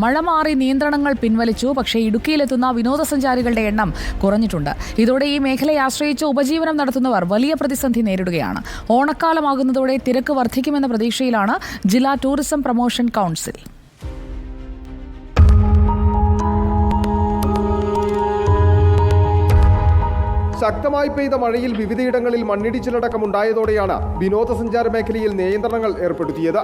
മഴ മാറി നിയന്ത്രണങ്ങൾ പിൻവലിച്ചു. പക്ഷേ ഇടുക്കിയിലെത്തുന്ന വിനോദസഞ്ചാരികളുടെ എണ്ണം കുറഞ്ഞിട്ടുണ്ട്. ഇതോടെ ഈ മേഖലയെ ആശ്രയിച്ച് ഉപജീവനം നടത്തുന്നവർ വലിയ പ്രതിസന്ധി നേരിടുകയാണ്. ഓണക്കാലമാകുന്നതോടെ തിരക്ക് വർദ്ധിക്കുമെന്ന പ്രതീക്ഷയിലാണ് ജില്ലാ ടൂറിസം പ്രൊമോഷൻ കൗൺസിൽ. ശക്തമായി പെയ്ത മഴയിൽ വിവിധയിടങ്ങളിൽ മണ്ണിടിച്ചിലടക്കമുണ്ടായതോടെയാണ് വിനോദസഞ്ചാര മേഖലയിൽ നിയന്ത്രണങ്ങൾ ഏർപ്പെടുത്തിയത്.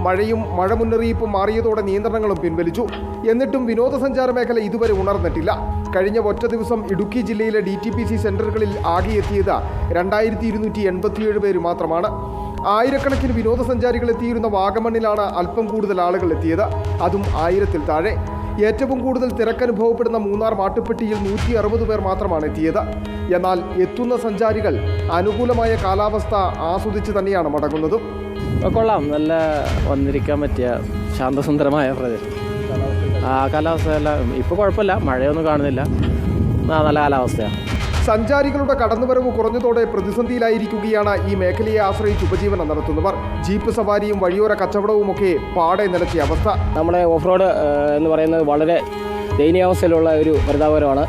മഴയും മഴ മുന്നറിയിപ്പും മാറിയതോടെ നിയന്ത്രണങ്ങളും പിൻവലിച്ചു. എന്നിട്ടും വിനോദസഞ്ചാര മേഖല ഇതുവരെ ഉണർന്നിട്ടില്ല. കഴിഞ്ഞ ഒറ്റ ദിവസം ഇടുക്കി ജില്ലയിലെ DTPC സെന്ററുകളിൽ ആകെ എത്തിയത് 2287 പേര് മാത്രമാണ്. ആയിരക്കണക്കിന് വിനോദസഞ്ചാരികൾ എത്തിയിരുന്ന വാഗമണ്ണിലാണ് അല്പം കൂടുതൽ ആളുകൾ എത്തിയത്, അതും 1000-ൽ താഴെ. ഏറ്റവും കൂടുതൽ തിരക്കനുഭവപ്പെടുന്ന മൂന്നാർ മാട്ടുപ്പെട്ടിയിൽ 160 പേർ മാത്രമാണ് എത്തിയത്. എന്നാൽ എത്തുന്ന സഞ്ചാരികൾ അനുകൂലമായ കാലാവസ്ഥ ആസ്വദിച്ച് തന്നെയാണ് മടങ്ങുന്നതും. കൊള്ളാം, നല്ല വന്നിരിക്കാൻ പറ്റിയ ശാന്തസുന്ദരമായ പ്രദേശം. കാലാവസ്ഥയെല്ലാം ഇപ്പോൾ കുഴപ്പമില്ല, മഴയൊന്നും കാണുന്നില്ല, നല്ല കാലാവസ്ഥയാണ്. സഞ്ചാരികളുടെ കടന്നുവരവ് കുറഞ്ഞതോടെ പ്രതിസന്ധിയിലായിരിക്കുകയാണ് ഈ മേഖലയെ ആശ്രയിച്ച് ഉപജീവനം നടത്തുന്നവർ. ജീപ്പ് സവാരിയും വഴിയോര കച്ചവടവുമൊക്കെ പാടെ നിലച്ച അവസ്ഥ. നമ്മുടെ ഓഫ് റോഡ് എന്ന് പറയുന്നത് വളരെ ദയനീയാവസ്ഥയിലുള്ള ഒരു പരിതാപകരമാണ്.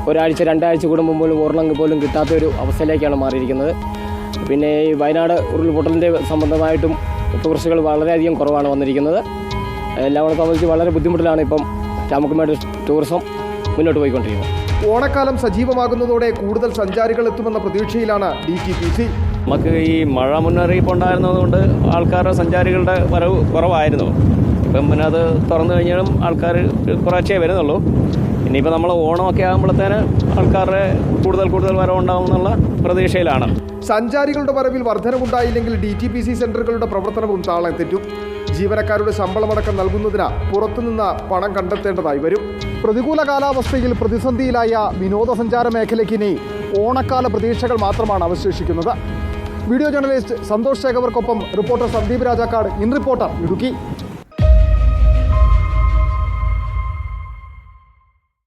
ഒരാഴ്ച 2 ആഴ്ച കൂടുമ്പോൾ ഓർണമെങ്കിൽ പോലും കിട്ടാത്തൊരു അവസ്ഥയിലേക്കാണ് മാറിയിരിക്കുന്നത്. പിന്നെ ഈ വയനാട് ഉരുൾപൊട്ടലിൻ്റെ സംബന്ധമായിട്ടും ടൂറിസ്റ്റുകൾ വളരെയധികം കുറവാണ് വന്നിരിക്കുന്നത്. എല്ലാം കൂടെ സംബന്ധിച്ച് വളരെ ബുദ്ധിമുട്ടിലാണ് ഇപ്പം രാമക്കുമേട് ടൂറിസം മുന്നോട്ട് പോയിക്കൊണ്ടിരിക്കുന്നത്. ഓണക്കാലം സജീവമാകുന്നതോടെ കൂടുതൽ സഞ്ചാരികൾ എത്തുമെന്ന പ്രതീക്ഷയിലാണ് DTPC. നമുക്ക് ഈ മഴ മുന്നറിയിപ്പ് ഉണ്ടായിരുന്നതുകൊണ്ട് ആൾക്കാരുടെ സഞ്ചാരികളുടെ വരവ് കുറവായിരുന്നു. ഇപ്പം പിന്നെ അത് തുറന്നു കഴിഞ്ഞാലും ആൾക്കാർ കുറച്ചേ വരുന്നുള്ളൂ. ഇനിയിപ്പോൾ നമ്മൾ ഓണമൊക്കെ ആകുമ്പോഴത്തേന് ആൾക്കാരുടെ കൂടുതൽ വരവുണ്ടാകുമെന്നുള്ള പ്രതീക്ഷയിലാണ്. സഞ്ചാരികളുടെ വരവിൽ വർധനവുണ്ടായില്ലെങ്കിൽ DTPC സെന്ററുകളുടെ പ്രവർത്തനവും താളം തെറ്റും. ജീവനക്കാരുടെ ശമ്പളമടക്കം നൽകുന്നതിന് പുറത്തുനിന്ന് പണം കണ്ടെത്തേണ്ടതായി വരും. പ്രതികൂല കാലാവസ്ഥയിൽ പ്രതിസന്ധിയിലായ വിനോദസഞ്ചാര മേഖലയ്ക്കിനി ഓണക്കാല പ്രതീക്ഷകൾ മാത്രമാണ് അവശേഷിക്കുന്നത്. വീഡിയോ ജേർണലിസ്റ്റ് സന്തോഷ് ശേഖവർക്കൊപ്പം reporter Sandeep Rajakkad, in Reporter, Idukki.